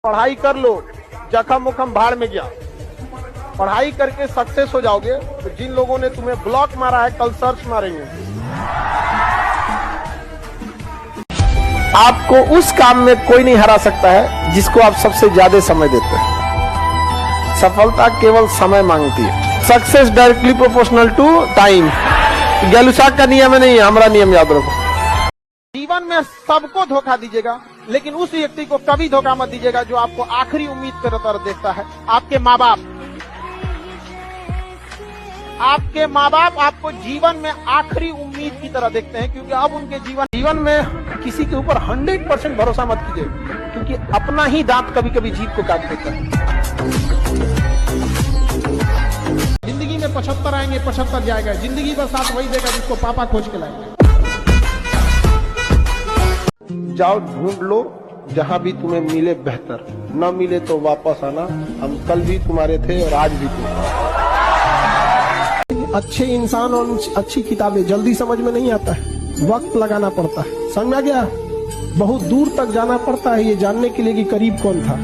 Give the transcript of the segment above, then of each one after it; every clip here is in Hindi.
पढ़ाई कर लो, जखम उखम भाड़ में गया। पढ़ाई करके सक्सेस हो जाओगे तो जिन लोगों ने तुम्हें ब्लॉक मारा है कल सर्च मारेंगे। आपको उस काम में कोई नहीं हरा सकता है जिसको आप सबसे ज्यादा समय देते हैं। सफलता केवल समय मांगती है। Success directly proportional to time. Gay Lussac का नियम नहीं है, हमारा नियम याद रखो। जीवन में सबको धोखा दीजिएगा, लेकिन उस व्यक्ति को कभी धोखा मत दीजिएगा जो आपको आखिरी उम्मीद की तरह देखता है। आपके माँ बाप आपको जीवन में आखिरी उम्मीद की तरह देखते हैं, क्योंकि अब उनके जीवन में किसी के ऊपर 100% भरोसा मत कीजिए, क्योंकि अपना ही दांत कभी कभी जीभ को काट देता है। जिंदगी में 75 आएंगे, 75 जाएगा। जिंदगी बस साथ वही देगा जिसको पापा खोज के लाएंगे। जाओ ढूंढ लो, जहां भी तुम्हें मिले बेहतर, न मिले तो वापस आना। हम कल भी तुम्हारे थे और आज भी तुम। अच्छे इंसान और अच्छी किताबें जल्दी समझ में नहीं आता है, वक्त लगाना पड़ता है। समझ में आ गया? बहुत दूर तक जाना पड़ता है ये जानने के लिए कि करीब कौन था।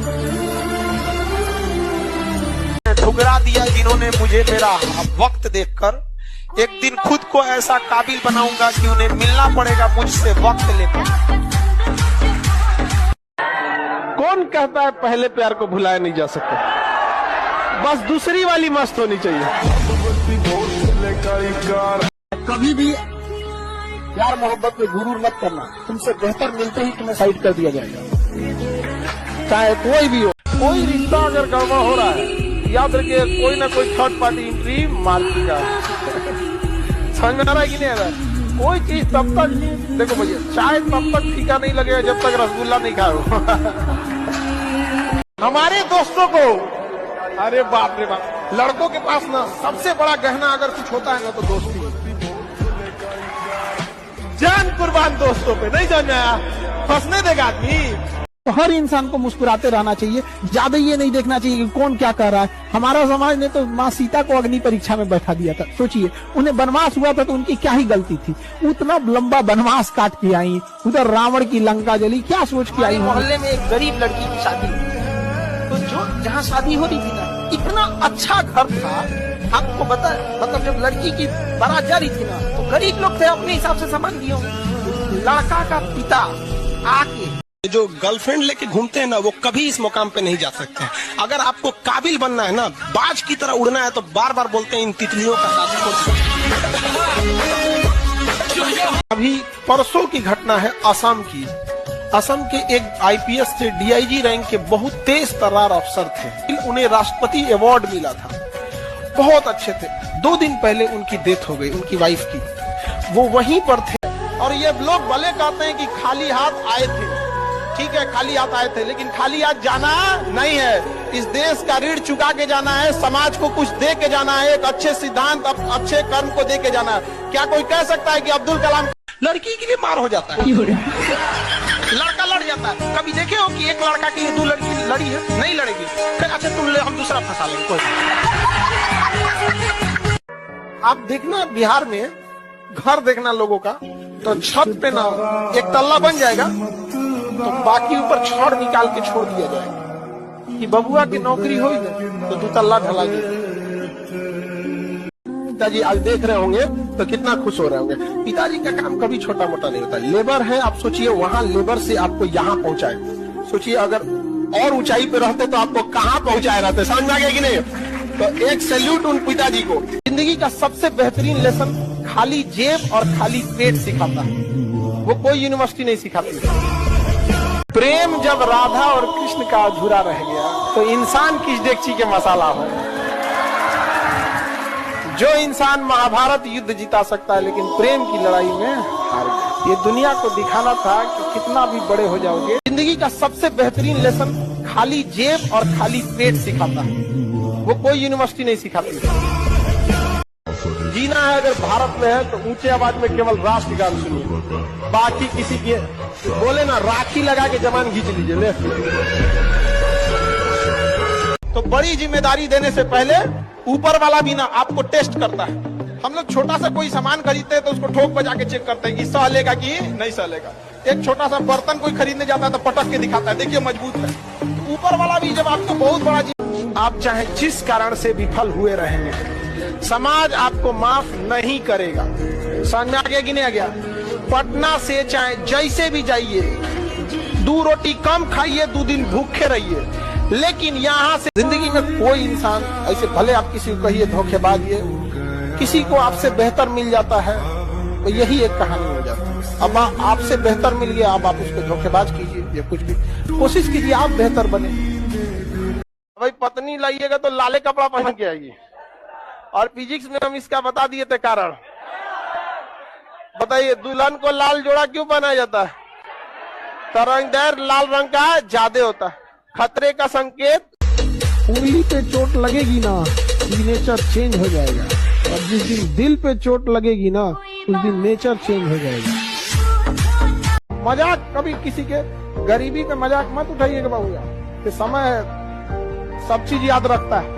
ठुकरा दिया जिन्होंने मुझे मेरा वक्त देखकर। एक दिन खुद को ऐसा काबिल बनाऊंगा कि उन्हें मिलना पड़ेगा मुझसे वक्त लेकर। कौन कहता है पहले प्यार को भुलाया नहीं जा सकता? बस दूसरी वाली मस्त होनी चाहिए। कभी भी प्यार मोहब्बत में गुरूर मत करना। तुमसे बेहतर मिलते ही तुम्हें साइड कर दिया जाएगा, चाहे कोई भी हो। कोई रिश्ता अगर गड़बड़ हो रहा है, याद रखिए कोई ना कोई थर्ड पार्टी एंट्री मार देगा। समझ में आ रहा है कि नहीं आ रहा है? कोई चीज तब तक देखो भैया, चाय तब तक फीका नहीं लगेगा जब तक रसगुल्ला नहीं खाओ। हमारे दोस्तों को, अरे बाप रे बाप, लड़कों के पास ना सबसे बड़ा गहना अगर कुछ होता है ना तो दोस्ती। जान कुर्बान दोस्तों पे, नहीं जान आया फंसने देगा आदमी। तो हर इंसान को मुस्कुराते रहना चाहिए, ज्यादा ये नहीं देखना चाहिए कि कौन क्या कर रहा है। हमारा समाज ने तो माँ सीता को अग्नि परीक्षा में बैठा दिया था। सोचिए, उन्हें वनवास हुआ था तो उनकी क्या ही गलती थी? उतना लंबा वनवास काट के आई, उधर रावण की लंका जली, क्या सोच के आई? मोहल्ले में एक गरीब लड़की की शादी, तो जो जहाँ शादी हो रही थी ना, इतना अच्छा घर था। आपको बता, मतलब जब लड़की की बारात जा रही थी ना, तो गरीब लोग थे, अपने हिसाब से समझ लियो। लड़का का पिता आके जो गर्लफ्रेंड लेके घूमते हैं ना, वो कभी इस मुकाम पे नहीं जा सकते हैं। अगर आपको काबिल बनना है ना, बाज की तरह उड़ना है, तो बार बार बोलते हैं इन तितलियों का साथ। अभी परसों की घटना है असम की। असम के एक आईपीएस से डीआईजी रैंक के बहुत तेज तर्रार अफसर थे। उन्हें राष्ट्रपति अवार्ड मिला था, बहुत अच्छे थे। 2 दिन पहले उनकी डेथ हो गई, उनकी वाइफ की। वो वहीं पर थे और ये लोग भले कहते हैं कि खाली हाथ आए थे। ठीक है, खाली हाथ आए थे, लेकिन खाली हाथ जाना नहीं है। इस देश का ऋण चुका के जाना है, समाज को कुछ दे के जाना है, एक अच्छे सिद्धांत, अच्छे कर्म को दे के जाना है। क्या कोई कह सकता है कि अब्दुल कलाम लड़की के लिए मार हो जाता है? लड़का लड़ जाता है। कभी देखे हो कि एक लड़का के लिए 2 लड़की लड़ी है? नहीं लड़ेगी। फिर अच्छा तुम ले, हम दूसरा फंसा लेंगे। कोई आप देखना बिहार में घर देखना लोगों का, तो छत पे ना एक तल्ला बन जाएगा, तो बाकी ऊपर छड़ निकाल के छोड़ दिया जाएगा कि बबुआ की नौकरी हो तो 2 तल्ला ढला जाए। पिताजी आज देख रहे होंगे तो कितना खुश हो रहे होंगे। पिताजी का काम कभी छोटा मोटा नहीं होता। लेबर है, आप सोचिए वहाँ लेबर से आपको यहाँ पहुँचाए। सोचिए अगर और ऊंचाई पे रहते तो आपको कहाँ पहुँचाए रहते। समझ में आ गया कि नहीं? तो एक सैल्यूट उन पिताजी को। जिंदगी का सबसे बेहतरीन लेसन खाली जेब और खाली पेट सिखाता है, वो कोई यूनिवर्सिटी नहीं सिखाती। प्रेम जब राधा और कृष्ण का अधूरा रह गया तो इंसान किस डेगची के मसाला हो। जो इंसान महाभारत युद्ध जिता सकता है, लेकिन प्रेम की लड़ाई में हार गया। ये दुनिया को दिखाना था कि कितना भी बड़े हो जाओगे। जिंदगी का सबसे बेहतरीन लेसन खाली जेब और खाली पेट सिखाता है, वो कोई यूनिवर्सिटी नहीं सिखाती। जीना है अगर भारत में है तो ऊंचे आवाज में केवल राष्ट्रगान सुनिए, बाकी किसी के बोले ना राखी लगा के जमान खींच लीजिए ले। तो बड़ी जिम्मेदारी देने से पहले ऊपर वाला भी ना आपको टेस्ट करता है। हम लोग छोटा सा कोई सामान खरीदते हैं तो उसको ठोक बजा के चेक करते हैं कि सह लेगा कि नहीं सह लेगा। एक छोटा सा बर्तन कोई खरीदने जाता है तो पटक के दिखाता है, देखिए मजबूत है। ऊपर कि जब आपको बहुत बड़ा आप चाहे जिस कारण से विफल हुए रहेंगे, समाज आपको माफ नहीं करेगा। समझ में आ गया कि नहीं आ गया? पटना से चाहे जैसे भी जाइए, 2 रोटी कम खाइए, 2 दिन भूखे रहिए, लेकिन यहाँ से जिंदगी में कोई इंसान ऐसे, भले आप किसी को कहिए धोखेबाज, ये किसी को आपसे बेहतर मिल जाता है तो यही एक कहानी हो जाती है। अब आपसे बेहतर मिल गया, अब आप उसको धोखेबाज कीजिए या कुछ भी कोशिश कीजिए, आप बेहतर बने। भाई पत्नी लाइएगा तो लाले कपड़ा पहन के आइए। और फिजिक्स में हम इसका बता दिए थे कारण। बताइए दुल्हन को लाल जोड़ा क्यों पहनाया जाता है? तरंगदार लाल रंग का ज्यादा होता है, खतरे का संकेत। उंगली पे चोट लगेगी ना, सिग्नेचर चेंज हो जाएगा। और जिस दिन दिल पे चोट लगेगी ना, उस दिन नेचर चेंज हो जाएगा। मजाक कभी किसी के गरीबी पे मजाक मत उठाइएगा बाबूया, कि समय है, सब चीज याद रखता है,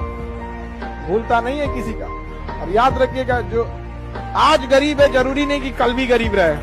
भूलता नहीं है किसी का। और याद रखिएगा, जो आज गरीब है जरूरी नहीं कि कल भी गरीब रहे।